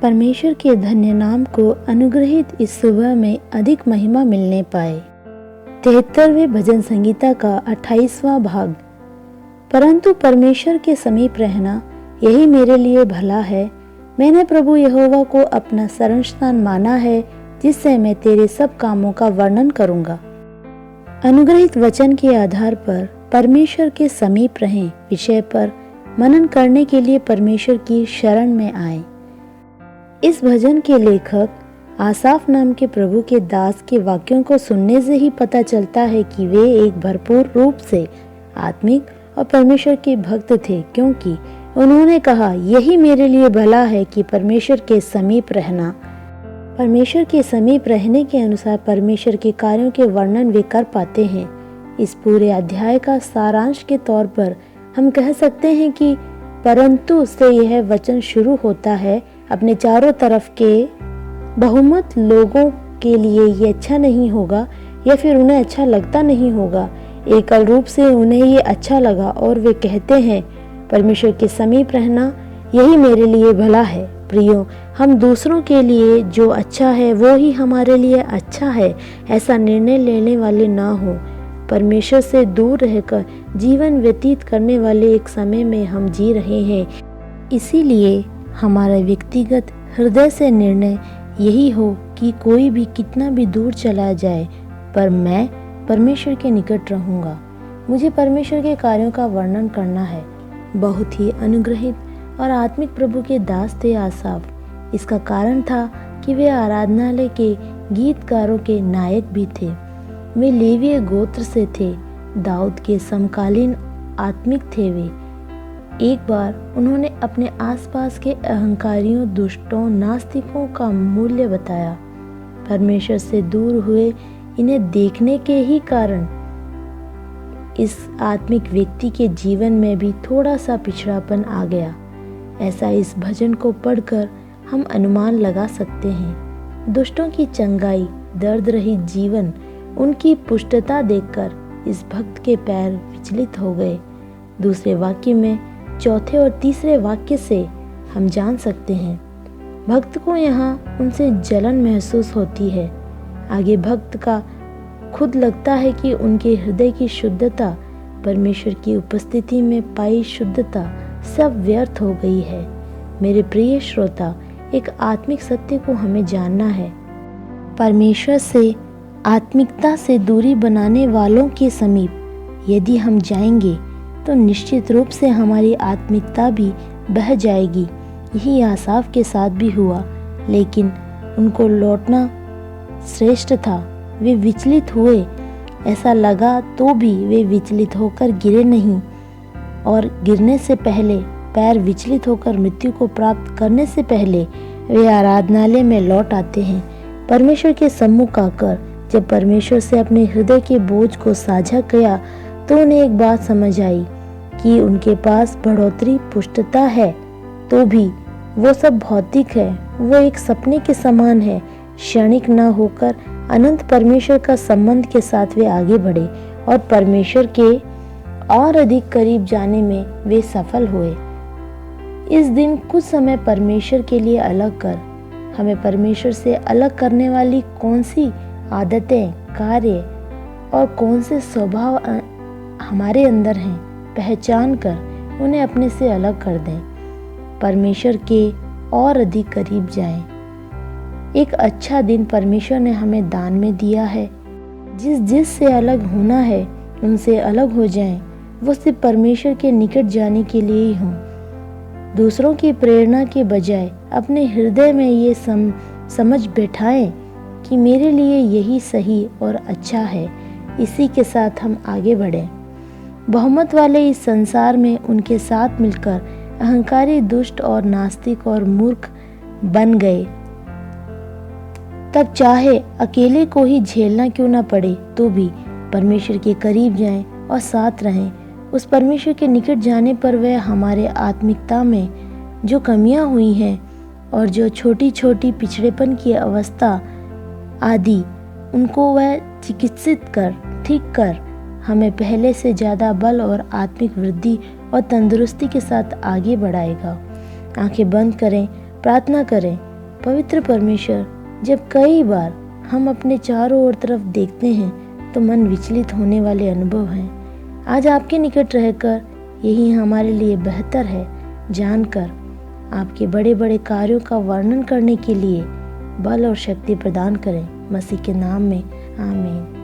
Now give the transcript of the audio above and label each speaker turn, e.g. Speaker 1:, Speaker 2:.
Speaker 1: परमेश्वर के धन्य नाम को अनुग्रहित इस सुबह में अधिक महिमा मिलने पाए। 73वें भजन संगीता का 28वां भाग। परंतु परमेश्वर के समीप रहना यही मेरे लिए भला है। मैंने प्रभु यहोवा को अपना शरण स्थान माना है, जिससे मैं तेरे सब कामों का वर्णन करूंगा। अनुग्रहित वचन के आधार पर परमेश्वर के समीप रहें विषय पर मनन करने के लिए परमेश्वर की शरण में आए। इस भजन के लेखक आसाफ नाम के प्रभु के दास के वाक्यों को सुनने से ही पता चलता है कि वे एक भरपूर रूप से आत्मिक और परमेश्वर के भक्त थे, क्योंकि उन्होंने कहा, यही मेरे लिए भला है कि परमेश्वर के समीप रहना। परमेश्वर के समीप रहने के अनुसार परमेश्वर के कार्यों के वर्णन वे कर पाते हैं। इस पूरे अध्याय का सारांश के तौर पर हम कह सकते हैं कि परंतु से यह वचन शुरू होता है। अपने चारों तरफ के बहुमत लोगों के लिए ये अच्छा नहीं होगा या फिर उन्हें अच्छा लगता नहीं होगा। एकल रूप से उन्हें ये अच्छा लगा और वे कहते हैं, परमेश्वर के समीप रहना यही मेरे लिए भला है। प्रियो, हम दूसरों के लिए जो अच्छा है वो ही हमारे लिए अच्छा है, ऐसा निर्णय लेने वाले ना हो। परमेश्वर से दूर रहकर जीवन व्यतीत करने वाले एक समय में हम जी रहे हैं। इसीलिए हमारा व्यक्तिगत हृदय से निर्णय यही हो कि कोई भी कितना भी दूर चला जाए, पर मैं परमेश्वर के निकट रहूंगा। मुझे परमेश्वर के कार्यों का वर्णन करना है। बहुत ही अनुग्रहित और आत्मिक प्रभु के दास थे आसाफ। इसका कारण था कि वे आराधनालय के गीतकारों के नायक भी थे। वे लेवीय गोत्र से थे, दाऊद के समकालीन आत्मिक थे वे। एक बार उन्होंने अपने आसपास के अहंकारियों, दुष्टों, नास्तिकों का मूल्य बताया। परमेश्वर से दूर हुए इन्हें देखने के ही कारण इस आत्मिक व्यक्ति के जीवन में भी थोड़ा सा पिछड़ापन आ गया। ऐसा इस भजन को पढ़कर हम अनुमान लगा सकते हैं। दुष्टों की चंगाई, दर्द रहित जीवन, उनकी पुष्टता देखकर इस भक्त के पैर विचलित हो गए। दूसरे वाक्य में चौथे और तीसरे वाक्य से हम जान सकते हैं भक्त को यहाँ उनसे जलन महसूस होती है। आगे भक्त का खुद लगता है कि उनके हृदय की शुद्धता, परमेश्वर की उपस्थिति में पाई शुद्धता सब व्यर्थ हो गई है। मेरे प्रिय श्रोता, एक आत्मिक सत्य को हमें जानना है। परमेश्वर से आत्मिकता से दूरी बनाने वालों के समीप यदि हम जाएंगे तो निश्चित रूप से हमारी आत्मिकता भी बह जाएगी। यही आसाफ के साथ भी हुआ, लेकिन उनको लौटना श्रेष्ठ था। वे विचलित हुए, ऐसा लगा तो भी वे विचलित होकर गिरे नहीं, और गिरने से पहले, पैर विचलित होकर मृत्यु को प्राप्त करने से पहले वे आराधनालय में लौट आते हैं। परमेश्वर के सम्मुख आकर जब परमेश्वर से अपने हृदय के बोझ को साझा किया तो उन्हें एक बात समझ आई कि उनके पास बढ़ोतरी, पुष्टता है, तो भी वो सब भौतिक है। वो एक सपने के समान है। क्षणिक न होकर अनंत परमेश्वर का संबंध के साथ वे आगे बढ़े और परमेश्वर के और अधिक करीब जाने में वे सफल हुए। इस दिन कुछ समय परमेश्वर के लिए अलग कर। हमें परमेश्वर से अलग करने वाली कौन सी आदतें, कार्य और कौन से स्वभाव हमारे अंदर हैं, पहचान कर उन्हें अपने से अलग कर दें। परमेश्वर के और अधिक करीब जाएं। एक अच्छा दिन परमेश्वर ने हमें दान में दिया है। जिस से अलग होना है उनसे अलग हो जाएं। वो सिर्फ परमेश्वर के निकट जाने के लिए ही हों। दूसरों की प्रेरणा के बजाय अपने हृदय में ये समझ बैठाएं कि मेरे लिए यही सही और अच्छा है। इसी के साथ हम आगे बढ़ें। बहुमत वाले इस संसार में उनके साथ मिलकर अहंकारी, दुष्ट और नास्तिक और मूर्ख बन गए। तब चाहे अकेले को ही झेलना क्यों ना पड़े, तो भी परमेश्वर के करीब जाएं और साथ रहें। उस परमेश्वर के निकट जाने पर वह हमारे आत्मिकता में जो कमियां हुई हैं और जो छोटी छोटी पिछड़ेपन की अवस्था आदि, उनको वह चिकित्सित कर, ठीक कर हमें पहले से ज़्यादा बल और आत्मिक वृद्धि और तंदुरुस्ती के साथ आगे बढ़ाएगा। आंखें बंद करें, प्रार्थना करें। पवित्र परमेश्वर, जब कई बार हम अपने चारों ओर तरफ देखते हैं तो मन विचलित होने वाले अनुभव हैं, आज आपके निकट रहकर यही हमारे लिए बेहतर है। जानकर आपके बड़े बड़े कार्यों का वर्णन करने के लिए बल और शक्ति प्रदान करें। मसीह के नाम में आमीन।